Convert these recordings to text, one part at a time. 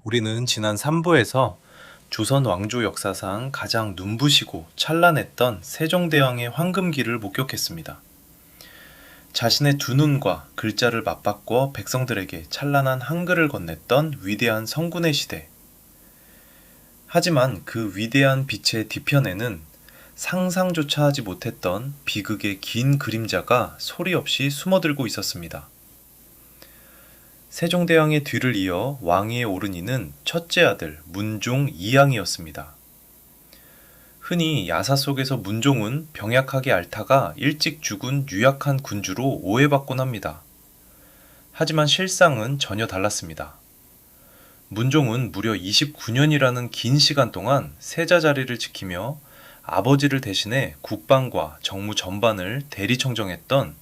우리는 지난 3부에서 조선 왕조 역사상 가장 눈부시고 찬란했던 세종대왕의 황금기를 목격했습니다. 자신의 두 눈과 글자를 맞바꿔 백성들에게 찬란한 한글을 건넸던 위대한 성군의 시대. 하지만 그 위대한 빛의 뒤편에는 상상조차 하지 못했던 비극의 긴 그림자가 소리 없이 숨어들고 있었습니다. 세종대왕의 뒤를 이어 왕위에 오른 이는 첫째 아들 문종 이양이었습니다. 흔히 야사 속에서 문종은 병약하게 앓다가 일찍 죽은 유약한 군주로 오해받곤 합니다. 하지만 실상은 전혀 달랐습니다. 문종은 무려 29년이라는 긴 시간 동안 세자 자리를 지키며 아버지를 대신해 국방과 정무 전반을 대리청정했던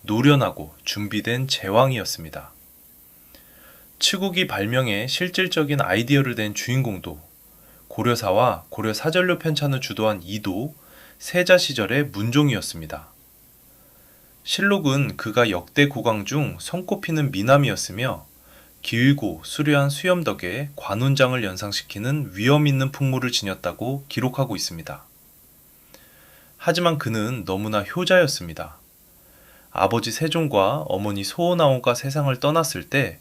노련하고 준비된 제왕이었습니다. 치국이 발명에 실질적인 아이디어를 낸 주인공도 고려사와 고려사전료 편찬을 주도한 이도 세자 시절의 문종이었습니다. 실록은 그가 역대 국왕 중 손꼽히는 미남이었으며 길고 수려한 수염 덕에 관운장을 연상시키는 위엄 있는 풍물을 지녔다고 기록하고 있습니다. 하지만 그는 너무나 효자였습니다. 아버지 세종과 어머니 소원아오가 세상을 떠났을 때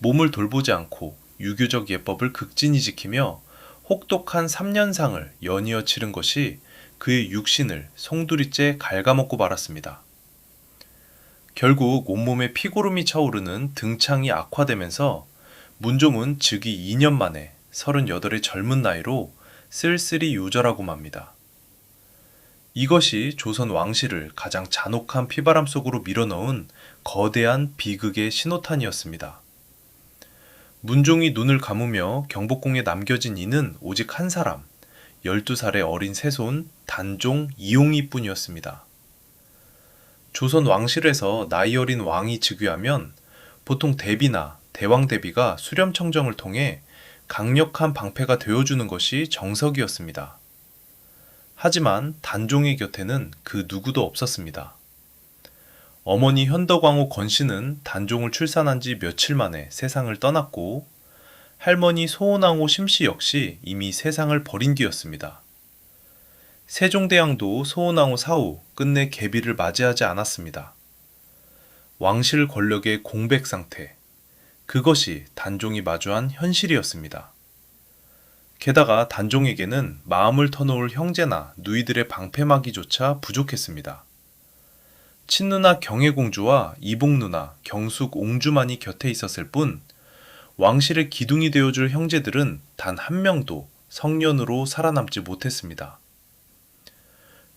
몸을 돌보지 않고 유교적 예법을 극진히 지키며 혹독한 3년상을 연이어 치른 것이 그의 육신을 송두리째 갉아먹고 말았습니다. 결국 온몸에 피고름이 차오르는 등창이 악화되면서 문종은 즉위 2년 만에 38의 젊은 나이로 쓸쓸히 요절하고 맙니다. 이것이 조선 왕실을 가장 잔혹한 피바람 속으로 밀어넣은 거대한 비극의 신호탄이었습니다. 문종이 눈을 감으며 경복궁에 남겨진 이는 오직 한 사람, 12살의 어린 세손 단종 이용이 뿐이었습니다. 조선 왕실에서 나이 어린 왕이 즉위하면 보통 대비나 대왕대비가 수렴청정을 통해 강력한 방패가 되어주는 것이 정석이었습니다. 하지만 단종의 곁에는 그 누구도 없었습니다. 어머니 현덕왕후 건씨는 단종을 출산한 지 며칠 만에 세상을 떠났고 할머니 소원왕후 심씨 역시 이미 세상을 버린 뒤였습니다. 세종대왕도 소원왕후 사후 끝내 계비를 맞이하지 않았습니다. 왕실 권력의 공백 상태, 그것이 단종이 마주한 현실이었습니다. 게다가 단종에게는 마음을 터놓을 형제나 누이들의 방패막이조차 부족했습니다. 친누나 경혜공주와 이복누나 경숙 옹주만이 곁에 있었을 뿐 왕실의 기둥이 되어줄 형제들은 단 한 명도 성년으로 살아남지 못했습니다.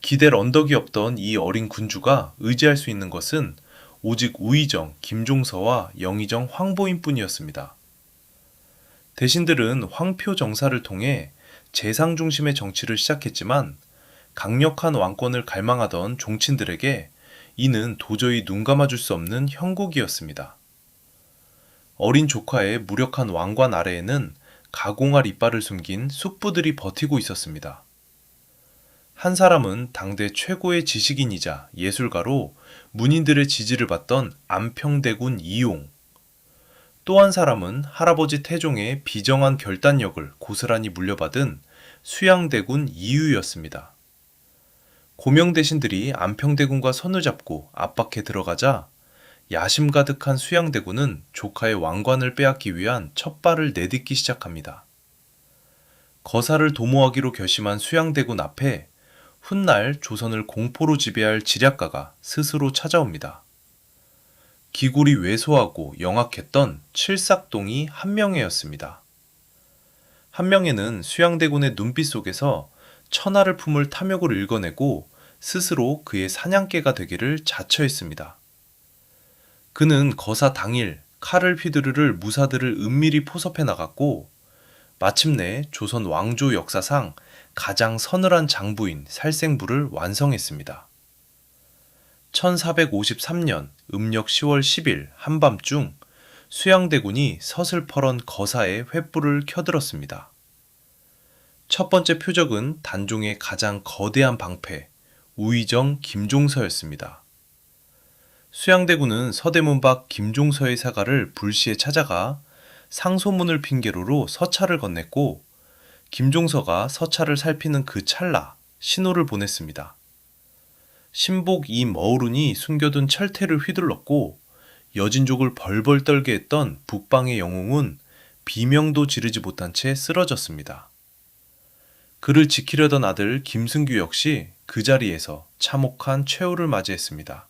기댈 언덕이 없던 이 어린 군주가 의지할 수 있는 것은 오직 우의정 김종서와 영의정 황보인 뿐이었습니다. 대신들은 황표정사를 통해 재상 중심의 정치를 시작했지만 강력한 왕권을 갈망하던 종친들에게 이는 도저히 눈 감아줄 수 없는 형국이었습니다. 어린 조카의 무력한 왕관 아래에는 가공할 이빨을 숨긴 숙부들이 버티고 있었습니다. 한 사람은 당대 최고의 지식인이자 예술가로 문인들의 지지를 받던 안평대군 이용, 또 한 사람은 할아버지 태종의 비정한 결단력을 고스란히 물려받은 수양대군 이유였습니다. 고명 대신들이 안평대군과 손을 잡고 압박해 들어가자 야심 가득한 수양대군은 조카의 왕관을 빼앗기 위한 첫 발을 내딛기 시작합니다. 거사를 도모하기로 결심한 수양대군 앞에 훗날 조선을 공포로 지배할 지략가가 스스로 찾아옵니다. 기골이 왜소하고 영악했던 칠삭동이 한명회였습니다. 한명회는 수양대군의 눈빛 속에서 천하를 품을 탐욕을 읽어내고 스스로 그의 사냥개가 되기를 자처했습니다. 그는 거사 당일 칼을 휘두를 무사들을 은밀히 포섭해 나갔고 마침내 조선 왕조 역사상 가장 서늘한 장부인 살생부를 완성했습니다. 1453년 음력 10월 10일 한밤중 수양대군이 서슬퍼런 거사에 횃불을 켜들었습니다. 첫 번째 표적은 단종의 가장 거대한 방패, 우의정 김종서였습니다. 수양대군은 서대문 밖 김종서의 사가를 불시에 찾아가 상소문을 핑계로로 서차를 건넸고 김종서가 서차를 살피는 그 찰나 신호를 보냈습니다. 신복 이머우룬이 숨겨둔 철퇴를 휘둘렀고 여진족을 벌벌 떨게 했던 북방의 영웅은 비명도 지르지 못한 채 쓰러졌습니다. 그를 지키려던 아들 김승규 역시 그 자리에서 참혹한 최후를 맞이했습니다.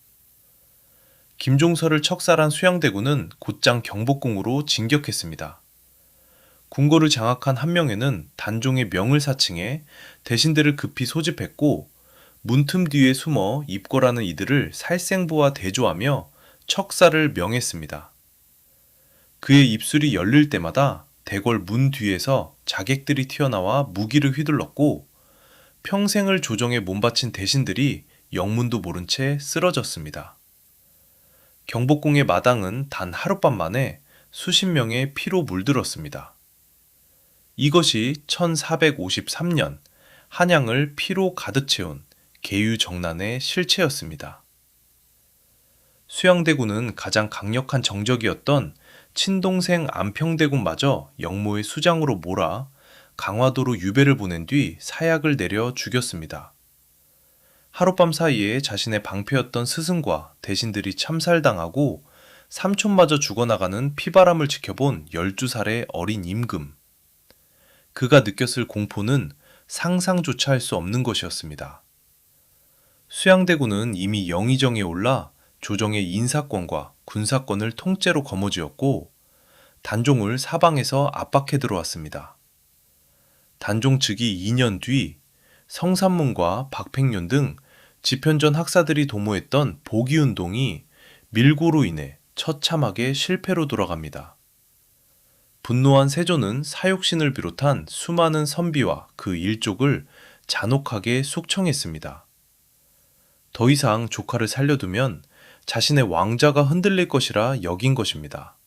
김종서를 척살한 수양대군은 곧장 경복궁으로 진격했습니다. 궁궐을 장악한 한명회는 단종의 명을 사칭해 대신들을 급히 소집했고 문틈 뒤에 숨어 입궐하는 이들을 살생부와 대조하며 척살을 명했습니다. 그의 입술이 열릴 때마다 대궐 문 뒤에서 자객들이 튀어나와 무기를 휘둘렀고 평생을 조정에 몸바친 대신들이 영문도 모른 채 쓰러졌습니다. 경복궁의 마당은 단 하룻밤 만에 수십 명의 피로 물들었습니다. 이것이 1453년 한양을 피로 가득 채운 계유정난의 실체였습니다. 수양대군은 가장 강력한 정적이었던 친동생 안평대군마저 영모의 수장으로 몰아 강화도로 유배를 보낸 뒤 사약을 내려 죽였습니다. 하룻밤 사이에 자신의 방패였던 스승과 대신들이 참살당하고 삼촌마저 죽어나가는 피바람을 지켜본 12살의 어린 임금. 그가 느꼈을 공포는 상상조차 할 수 없는 것이었습니다. 수양대군은 이미 영의정에 올라 조정의 인사권과 군사권을 통째로 거머쥐었고 단종을 사방에서 압박해 들어왔습니다. 단종 즉위 2년 뒤 성삼문과 박팽륜 등 집현전 학사들이 도모했던 복위운동이 밀고로 인해 처참하게 실패로 돌아갑니다. 분노한 세조는 사육신을 비롯한 수많은 선비와 그 일족을 잔혹하게 숙청했습니다. 더 이상 조카를 살려두면 자신의 왕자가 흔들릴 것이라 여긴 것입니다.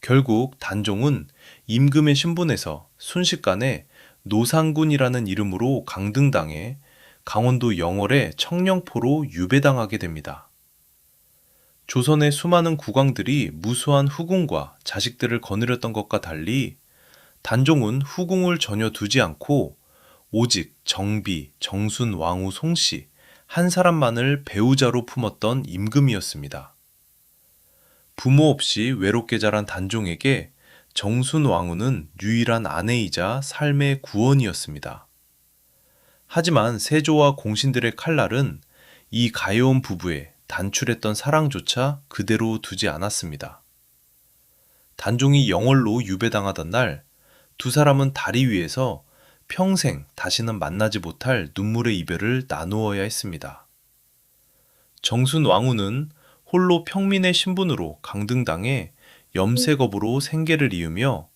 결국 단종은 임금의 신분에서 순식간에 노상군이라는 이름으로 강등당해 강원도 영월의 청령포로 유배당하게 됩니다. 조선의 수많은 국왕들이 무수한 후궁과 자식들을 거느렸던 것과 달리 단종은 후궁을 전혀 두지 않고 오직 정비, 정순 왕후 송씨 한 사람만을 배우자로 품었던 임금이었습니다. 부모 없이 외롭게 자란 단종에게 정순 왕후는 유일한 아내이자 삶의 구원이었습니다. 하지만 세조와 공신들의 칼날은 이 가여운 부부의 단출했던 사랑조차 그대로 두지 않았습니다. 단종이 영월로 유배당하던 날 두 사람은 다리 위에서 평생 다시는 만나지 못할 눈물의 이별을 나누어야 했습니다. 정순 왕후는 홀로 평민의 신분으로 강등당해 염색업으로 생계를 이으며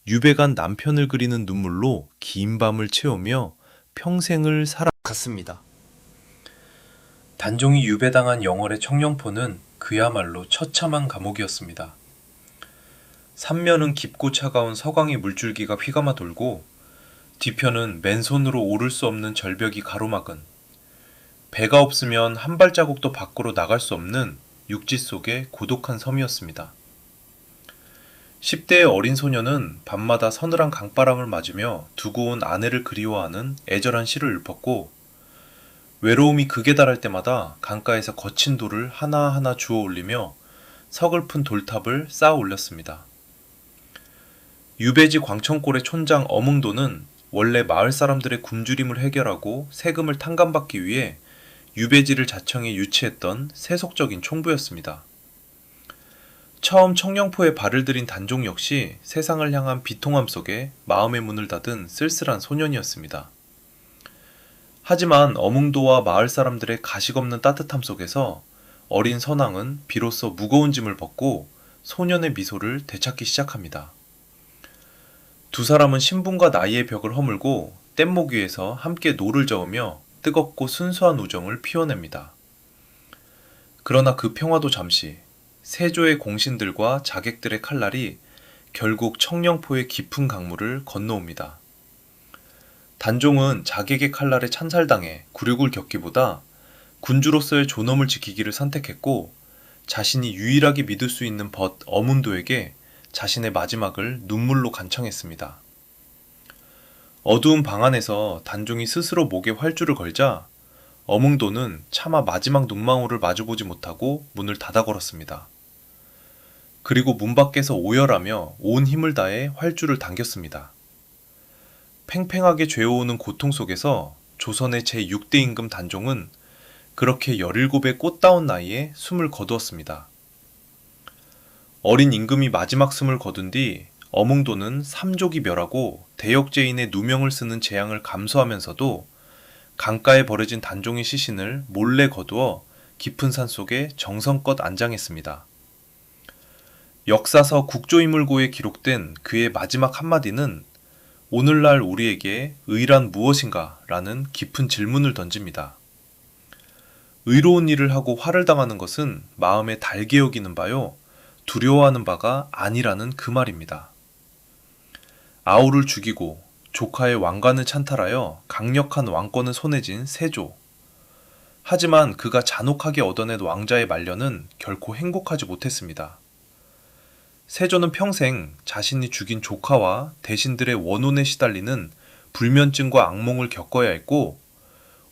유배간 남편을 그리는 눈물로 긴 밤을 채우며 평생을 살아갔습니다. 단종이 유배당한 영월의 청령포는 그야말로 처참한 감옥이었습니다. 삼면은 깊고 차가운 서강의 물줄기가 휘감아 돌고 뒤편은 맨손으로 오를 수 없는 절벽이 가로막은 배가 없으면 한 발자국도 밖으로 나갈 수 없는 육지 속의 고독한 섬이었습니다. 10대의 어린 소녀는 밤마다 서늘한 강바람을 맞으며 두고 온 아내를 그리워하는 애절한 시를 읊었고 외로움이 극에 달할 때마다 강가에서 거친 돌을 하나하나 주워 올리며 서글픈 돌탑을 쌓아 올렸습니다. 유배지 광천골의 촌장 어몽도는 원래 마을 사람들의 굶주림을 해결하고 세금을 탕감받기 위해 유배지를 자청해 유치했던 세속적인 총부였습니다. 처음 청령포에 발을 들인 단종 역시 세상을 향한 비통함 속에 마음의 문을 닫은 쓸쓸한 소년이었습니다. 하지만 어몽도와 마을 사람들의 가식없는 따뜻함 속에서 어린 선왕은 비로소 무거운 짐을 벗고 소년의 미소를 되찾기 시작합니다. 두 사람은 신분과 나이의 벽을 허물고 뗏목 위에서 함께 노를 저으며 뜨겁고 순수한 우정을 피워냅니다. 그러나 그 평화도 잠시 세조의 공신들과 자객들의 칼날이 결국 청령포의 깊은 강물을 건너옵니다. 단종은 자객의 칼날에 찬살당해 굴욕을 겪기보다 군주로서의 존엄을 지키기를 선택했고 자신이 유일하게 믿을 수 있는 벗 어문도에게 자신의 마지막을 눈물로 간청했습니다. 어두운 방 안에서 단종이 스스로 목에 활주를 걸자 어몽도는 차마 마지막 눈망울을 마주보지 못하고 문을 닫아 걸었습니다. 그리고 문 밖에서 오열하며 온 힘을 다해 활주를 당겼습니다. 팽팽하게 죄어오는 고통 속에서 조선의 제6대 임금 단종은 그렇게 17의 꽃다운 나이에 숨을 거두었습니다. 어린 임금이 마지막 숨을 거둔 뒤 어몽도는 삼족이 멸하고 대역죄인의 누명을 쓰는 재앙을 감수하면서도 강가에 버려진 단종의 시신을 몰래 거두어 깊은 산속에 정성껏 안장했습니다. 역사서 국조이물고에 기록된 그의 마지막 한마디는 오늘날 우리에게 의란 무엇인가? 라는 깊은 질문을 던집니다. 의로운 일을 하고 화를 당하는 것은 마음에 달게 여기는 바요, 두려워하는 바가 아니라는 그 말입니다. 아우를 죽이고 조카의 왕관을 찬탈하여 강력한 왕권을 손에 쥔 세조. 하지만 그가 잔혹하게 얻어낸 왕자의 말년은 결코 행복하지 못했습니다. 세조는 평생 자신이 죽인 조카와 대신들의 원혼에 시달리는 불면증과 악몽을 겪어야 했고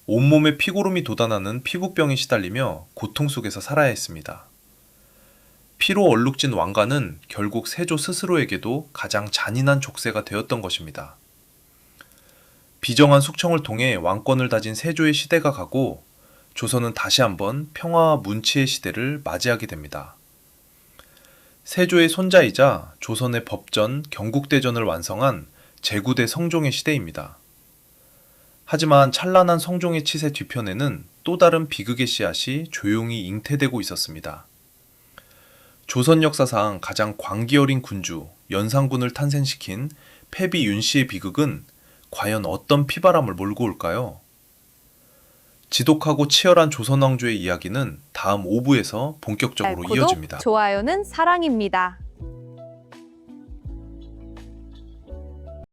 온몸에 피고름이 돋아나는 피부병에 시달리며 고통 속에서 살아야 했습니다. 피로 얼룩진 왕가는 결국 세조 스스로에게도 가장 잔인한 족쇄가 되었던 것입니다. 비정한 숙청을 통해 왕권을 다진 세조의 시대가 가고 조선은 다시 한번 평화와 문치의 시대를 맞이하게 됩니다. 세조의 손자이자 조선의 법전, 경국대전을 완성한 제9대 성종의 시대입니다. 하지만 찬란한 성종의 치세 뒤편에는 또 다른 비극의 씨앗이 조용히 잉태되고 있었습니다. 조선 역사상 가장 광기 어린 군주, 연산군을 탄생시킨 패비 윤씨의 비극은 과연 어떤 피바람을 몰고 올까요? 지독하고 치열한 조선 왕조의 이야기는 다음 5부에서 본격적으로 구독, 이어집니다. 좋아요는 사랑입니다.